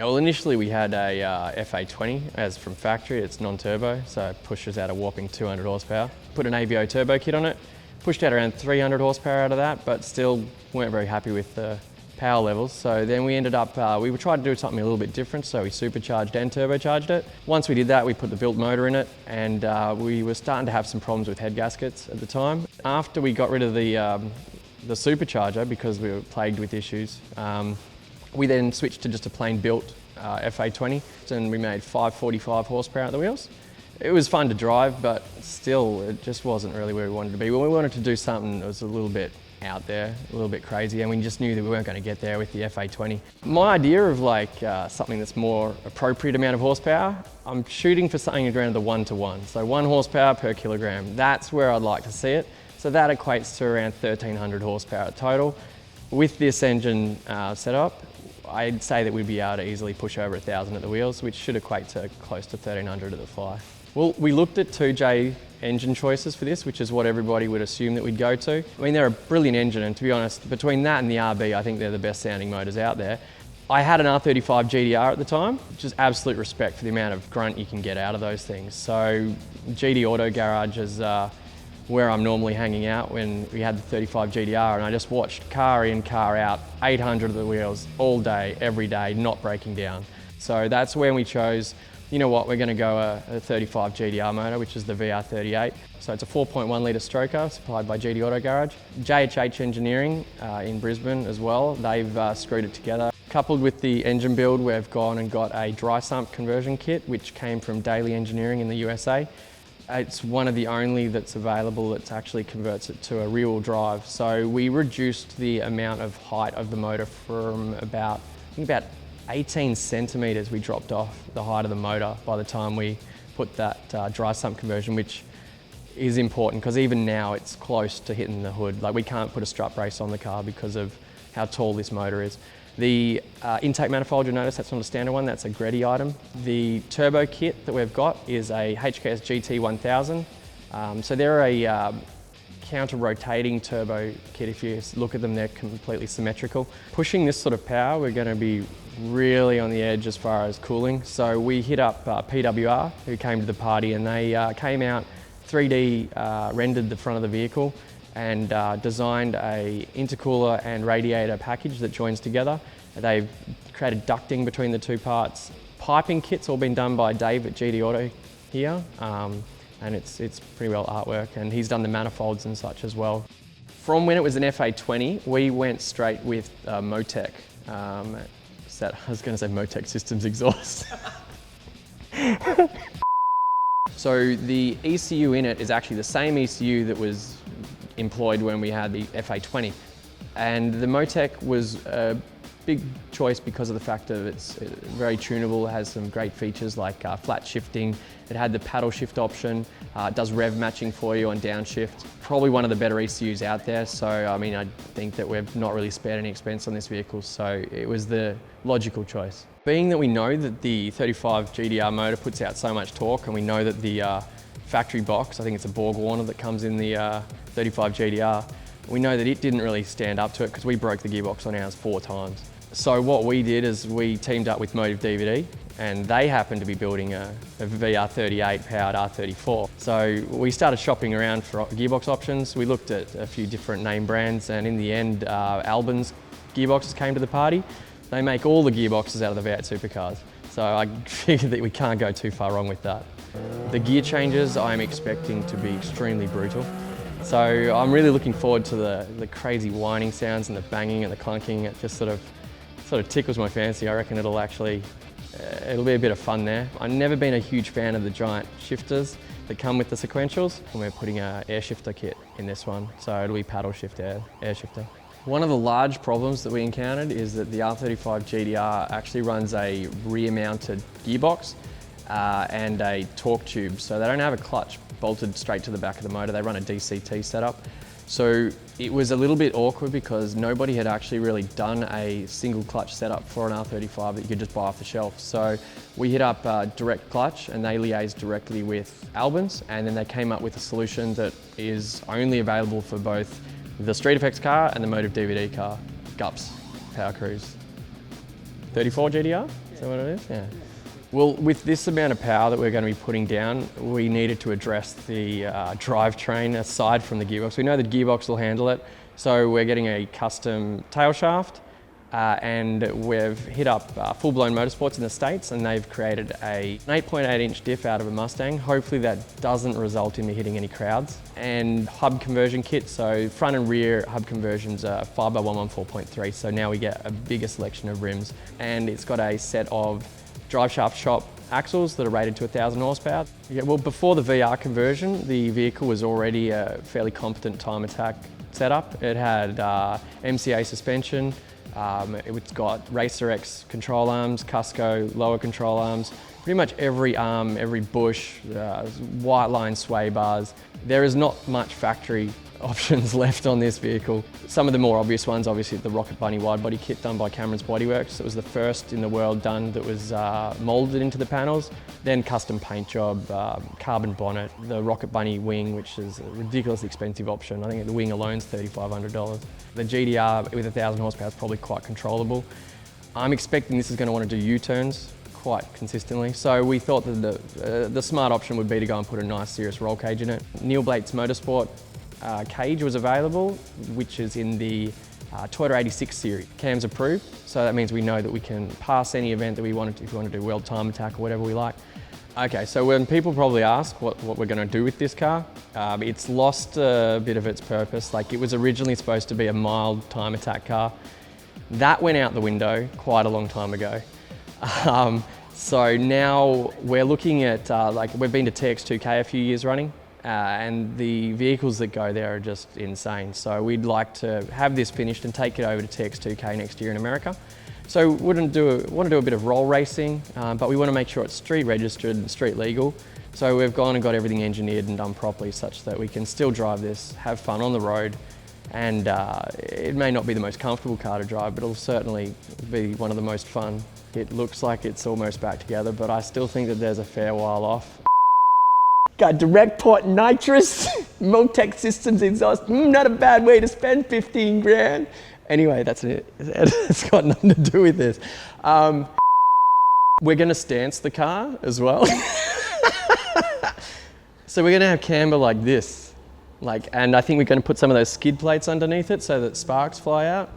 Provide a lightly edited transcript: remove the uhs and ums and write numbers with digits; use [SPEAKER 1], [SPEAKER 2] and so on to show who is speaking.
[SPEAKER 1] Yeah, well, initially we had a FA20 as from factory. It's non-turbo, so it pushes out a whopping 200 horsepower. Put an AVO turbo kit on it, pushed out around 300 horsepower out of that, but still weren't very happy with the power levels. So then we ended up, we tried to do something a little bit different, so we supercharged and turbocharged it. Once we did that, we put the built motor in it, and we were starting to have some problems with head gaskets at the time. After we got rid of the supercharger, because we were plagued with issues, we then switched to just a plain built FA20, and we made 545 horsepower at the wheels. It was fun to drive, but still, it just wasn't really where we wanted to be. Well, we wanted to do something that was a little bit out there, a little bit crazy, and we just knew that we weren't going to get there with the FA20. My idea of like something that's more appropriate amount of horsepower, I'm shooting for something around the 1-to-1. So 1 horsepower per kilogram. That's where I'd like to see it. So that equates to around 1,300 horsepower total. With this engine setup, I'd say that we'd be able to easily push over 1,000 at the wheels, which should equate to close to 1,300 at the fly. Well, we looked at 2J engine choices for this, which is what everybody would assume that we'd go to. I mean, they're a brilliant engine, and to be honest, between that and the RB, I think they're the best sounding motors out there. I had an R34 GT-R at the time, which is absolute respect for the amount of grunt you can get out of those things. So GT Auto Garage is where I'm normally hanging out when we had the 35 GT-R, and I just watched car in, car out, 800 of the wheels all day, every day, not breaking down. So that's when we chose, you know what, we're going to go a 35 GT-R motor, which is the VR38. So it's a 4.1 litre stroker supplied by GT Auto Garage. JHH Engineering in Brisbane as well, they've screwed it together. Coupled with the engine build, we've gone and got a dry sump conversion kit, which came from Daily Engineering in the USA. It's one of the only that's available that actually converts it to a rear-wheel drive. So we reduced the amount of height of the motor from about 18 centimetres we dropped off the height of the motor by the time we put that dry sump conversion, which is important because even now it's close to hitting the hood. Like, we can't put a strut brace on the car because of how tall this motor is. The intake manifold, you'll notice that's not a standard one, that's a Greddy item. The turbo kit that we've got is a HKS GT1000. So they're a counter-rotating turbo kit. If you look at them, they're completely symmetrical. Pushing this sort of power, we're going to be really on the edge as far as cooling. So we hit up PWR, who came to the party, and they came out, 3D rendered the front of the vehicle, and designed a intercooler and radiator package that joins together. They've created ducting between the two parts. Piping kit's all been done by Dave at GT Auto here, and it's pretty well artwork, and he's done the manifolds and such as well. From when it was an FA20, we went straight with Motec. I was going to say Motec Systems exhaust. So the ECU in it is actually the same ECU that was employed when we had the FA20. And the Motec was a big choice because of the fact that it's very tunable, it has some great features like flat shifting, it had the paddle shift option, it does rev matching for you on downshift. Probably one of the better ECUs out there, so I mean, I think that we've not really spared any expense on this vehicle, so it was the logical choice. Being that we know that the 35 GT-R motor puts out so much torque, and we know that the factory box, I think it's a Borg Warner that comes in the 35 GT-R, we know that it didn't really stand up to it because we broke the gearbox on ours 4 times. So what we did is we teamed up with Motive DVD, and they happened to be building a VR38 powered R34. So we started shopping around for gearbox options. We looked at a few different name brands, and in the end, Albins gearboxes came to the party. They make all the gearboxes out of the V8 supercars. So I figured that we can't go too far wrong with that. The gear changes I'm expecting to be extremely brutal. So I'm really looking forward to the crazy whining sounds and the banging and the clunking. It just sort of tickles my fancy. I reckon it'll be a bit of fun there. I've never been a huge fan of the giant shifters that come with the sequentials, and we're putting an air shifter kit in this one. So it'll be paddle shift air shifter. One of the large problems that we encountered is that the R35 GT-R actually runs a rear-mounted gearbox and a torque tube. So they don't have a clutch bolted straight to the back of the motor. They run a DCT setup. So it was a little bit awkward because nobody had actually really done a single clutch setup for an R35 that you could just buy off the shelf. So we hit up Direct Clutch, and they liaised directly with Albins, and then they came up with a solution that is only available for both the StreetFX car and the Motive DVD car, GUPS Power Cruise. 34 GT-R? Is that what it is? Yeah. Well, with this amount of power that we're going to be putting down, we needed to address the drivetrain aside from the gearbox. We know the gearbox will handle it, so we're getting a custom tail shaft, and we've hit up Full-Blown Motorsports in the States, and they've created an 8.8-inch diff out of a Mustang. Hopefully that doesn't result in me hitting any crowds. And hub conversion kit, so front and rear hub conversions are 5x114.3, so now we get a bigger selection of rims. And it's got a set of drive shaft shop axles that are rated to 1,000 horsepower. Yeah, well, before the VR conversion, the vehicle was already a fairly competent time attack setup. It had MCA suspension, it's got Racer X control arms, Cusco lower control arms, pretty much every arm, every bush, white line sway bars. There is not much factory options left on this vehicle. Some of the more obvious ones, obviously the Rocket Bunny wide body kit done by Cameron's Bodyworks. It was the first in the world done that was moulded into the panels. Then custom paint job, carbon bonnet, the Rocket Bunny wing, which is a ridiculously expensive option. I think the wing alone is $3,500. The GT-R with 1,000 horsepower is probably quite controllable. I'm expecting this is going to want to do U-turns quite consistently. So we thought that the smart option would be to go and put a nice serious roll cage in it. Neil Blake's Motorsport cage was available, which is in the Toyota 86 series. Cam's approved, so that means we know that we can pass any event that we wanted to, if we want to do world time attack or whatever we like. Okay, so when people probably ask what we're going to do with this car, it's lost a bit of its purpose. Like, it was originally supposed to be a mild time attack car. That went out the window quite a long time ago. So now we're looking at, we've been to TX2K a few years running, and the vehicles that go there are just insane. So we'd like to have this finished and take it over to TX2K next year in America. So we want to do a bit of roll racing, but we want to make sure it's street registered and street legal. So we've gone and got everything engineered and done properly such that we can still drive this, have fun on the road, and it may not be the most comfortable car to drive, but it'll certainly be one of the most fun. It looks like it's almost back together, but I still think that there's a fair while off. Got direct port nitrous, Multec Systems exhaust, not a bad way to spend 15 grand. Anyway, that's it. It's got nothing to do with this. We're gonna stance the car as well. So we're gonna have camber like this. And I think we're gonna put some of those skid plates underneath it so that sparks fly out.